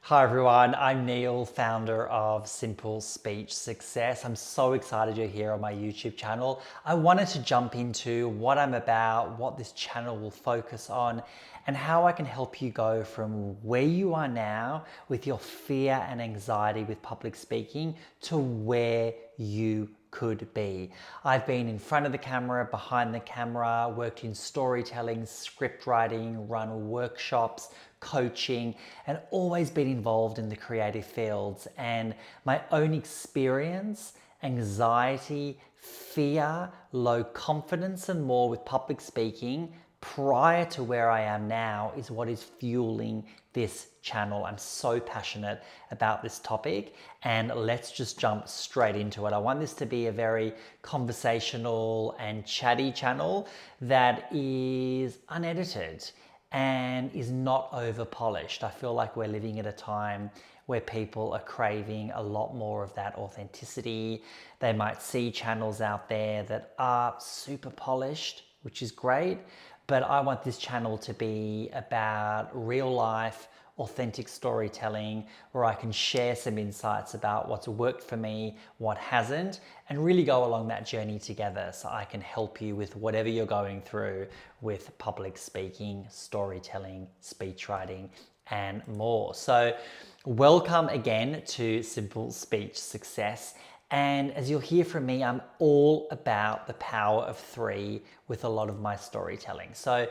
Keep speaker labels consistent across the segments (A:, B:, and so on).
A: Hi everyone, I'm Neil, founder of Simple Speech Success. I'm so excited you're here on my YouTube channel. I wanted to jump into what I'm about, what this channel will focus on, and how I can help you go from where you are now with your fear and anxiety with public speaking to where you could be. I've been in front of the camera, behind the camera, worked in storytelling, script writing, run workshops, coaching, and always been involved in the creative fields. And my own experience, anxiety, fear, low confidence, and more with public speaking prior to where I am now is what is fueling this channel. I'm so passionate about this topic, and let's just jump straight into it. I want this to be a very conversational and chatty channel that is unedited and is not over polished. I feel like we're living at a time where people are craving a lot more of that authenticity. They might see channels out there that are super polished, which is great, but I want this channel to be about real life, authentic storytelling where I can share some insights about what's worked for me, what hasn't, and really go along that journey together so I can help you with whatever you're going through with public speaking, storytelling, speech writing, and more. So welcome again to Simple Speech Success. And as you'll hear from me, I'm all about the power of three with a lot of my storytelling. So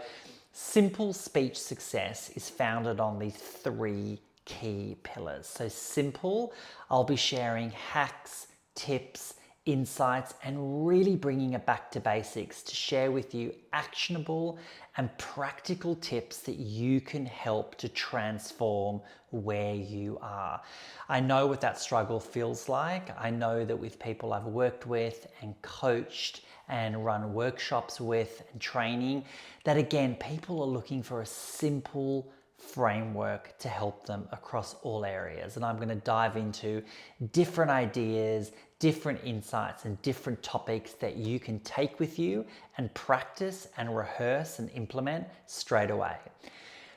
A: Simple Speech Success is founded on these three key pillars. So simple, I'll be sharing hacks, tips, insights, and really bringing it back to basics to share with you actionable and practical tips that you can help to transform where you are. I know what that struggle feels like. I know that with people I've worked with and coached and run workshops with and training, that again, people are looking for a simple framework to help them across all areas. And I'm going to dive into different ideas, different insights, and different topics that you can take with you and practice and rehearse and implement straight away.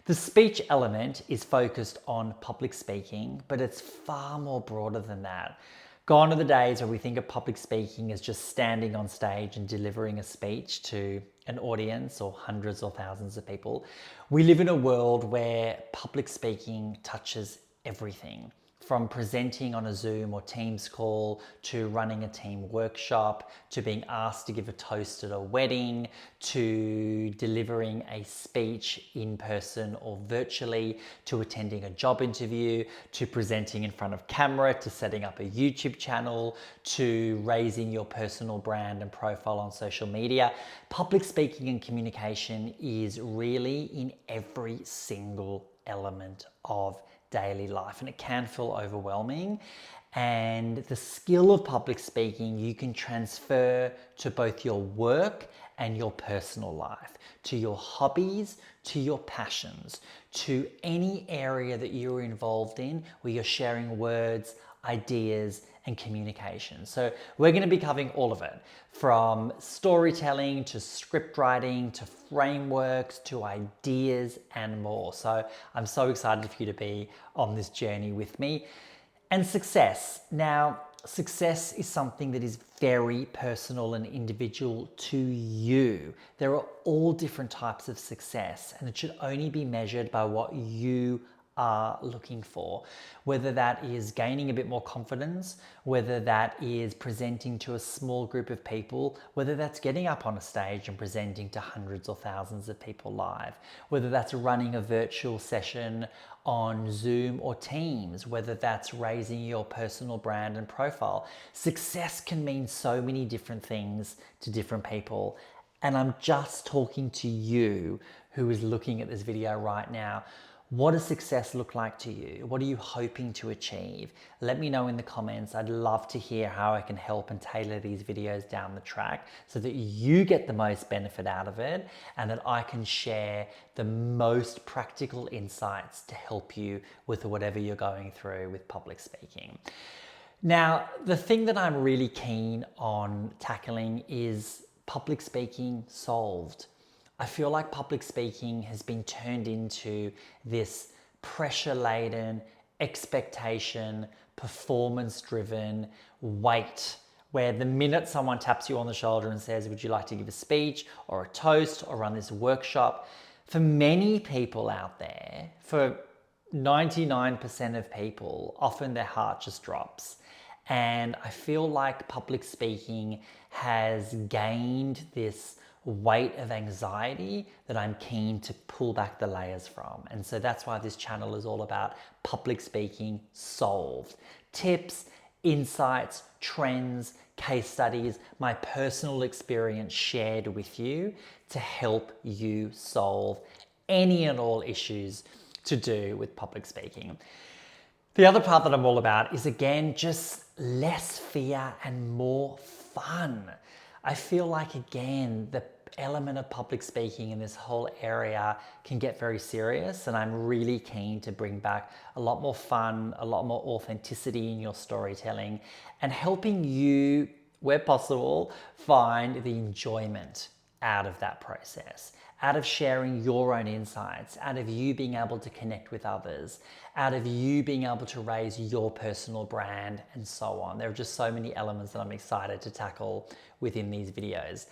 A: The speech element is focused on public speaking, but it's far more broader than that. Gone are the days where we think of public speaking as just standing on stage and delivering a speech to an audience or hundreds or thousands of people. We live in a world where public speaking touches everything, from presenting on a Zoom or Teams call to running a team workshop, to being asked to give a toast at a wedding, to delivering a speech in person or virtually, to attending a job interview, to presenting in front of camera, to setting up a YouTube channel, to raising your personal brand and profile on social media. Public speaking and communication is really in every single element of daily life, and it can feel overwhelming. And the skill of public speaking you can transfer to both your work and your personal life, to your hobbies, to your passions, to any area that you're involved in where you're sharing words, ideas, and communication. So we're going to be covering all of it, from storytelling to script writing to frameworks to ideas and more. So I'm so excited for you to be on this journey with me. And success. Now, success is something that is very personal and individual to you. There are all different types of success, and it should only be measured by what you are looking for, whether that is gaining a bit more confidence, whether that is presenting to a small group of people, whether that's getting up on a stage and presenting to hundreds or thousands of people live, whether that's running a virtual session on Zoom or Teams, whether that's raising your personal brand and profile. Success can mean so many different things to different people. And I'm just talking to you who is looking at this video right now. What does success look like to you? What are you hoping to achieve? Let me know in the comments. I'd love to hear how I can help and tailor these videos down the track so that you get the most benefit out of it and that I can share the most practical insights to help you with whatever you're going through with public speaking. Now, the thing that I'm really keen on tackling is public speaking solved. I feel like public speaking has been turned into this pressure-laden, expectation, performance driven, weight, where the minute someone taps you on the shoulder and says, would you like to give a speech or a toast or run this workshop? For many people out there, for 99% of people, often their heart just drops. And I feel like public speaking has gained this weight of anxiety that I'm keen to pull back the layers from. And so that's why this channel is all about public speaking solved. Tips, insights, trends, case studies, my personal experience shared with you to help you solve any and all issues to do with public speaking. The other part that I'm all about is, again, just less fear and more fun. I feel like, again, the element of public speaking in this whole area can get very serious, and I'm really keen to bring back a lot more fun, a lot more authenticity in your storytelling, and helping you, where possible, find the enjoyment out of that process, out of sharing your own insights, out of you being able to connect with others, out of you being able to raise your personal brand, and so on. There are just so many elements that I'm excited to tackle within these videos.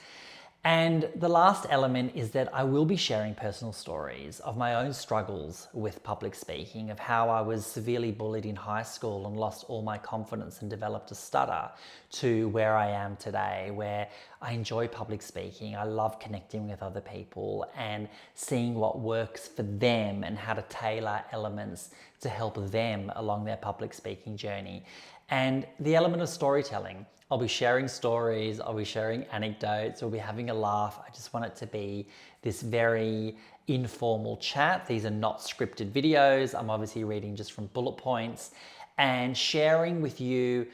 A: And the last element is that I will be sharing personal stories of my own struggles with public speaking, of how I was severely bullied in high school and lost all my confidence and developed a stutter, to where I am today, where I enjoy public speaking. I love connecting with other people and seeing what works for them and how to tailor elements to help them along their public speaking journey. And the element of storytelling. I'll be sharing stories, I'll be sharing anecdotes, we'll be having a laugh. I just want it to be this very informal chat. These are not scripted videos. I'm obviously reading just from bullet points and sharing with you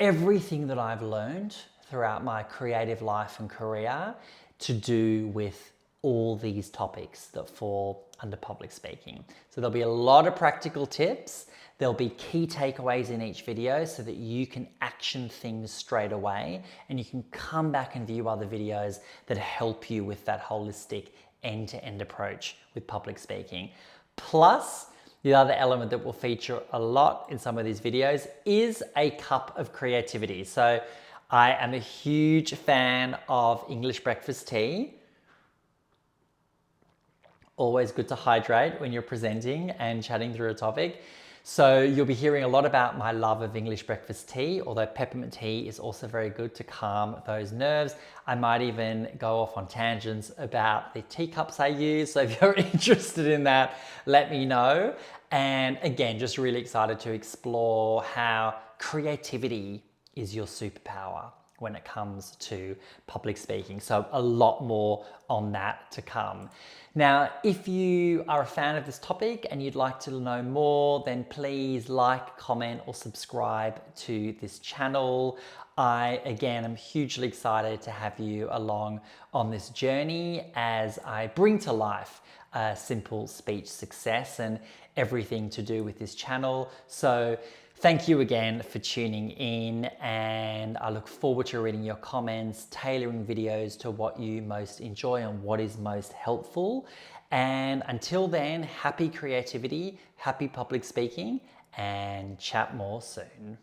A: everything that I've learned throughout my creative life and career to do with all these topics that fall under public speaking. So there'll be a lot of practical tips. There'll be key takeaways in each video so that you can action things straight away, and you can come back and view other videos that help you with that holistic end-to-end approach with public speaking. Plus, the other element that will feature a lot in some of these videos is a cup of creativity. So I am a huge fan of English breakfast tea. Always good to hydrate when you're presenting and chatting through a topic. So you'll be hearing a lot about my love of English breakfast tea, although peppermint tea is also very good to calm those nerves. I might even go off on tangents about the teacups I use. So if you're interested in that, let me know. And again, just really excited to explore how creativity is your superpower when it comes to public speaking. So a lot more on that to come. Now, if you are a fan of this topic and you'd like to know more, then please like, comment, or subscribe to this channel. I, again, am hugely excited to have you along on this journey as I bring to life simple speech success and everything to do with this channel. So thank you again for tuning in, and I look forward to reading your comments, tailoring videos to what you most enjoy and what is most helpful. And until then, happy creativity, happy public speaking, and chat more soon.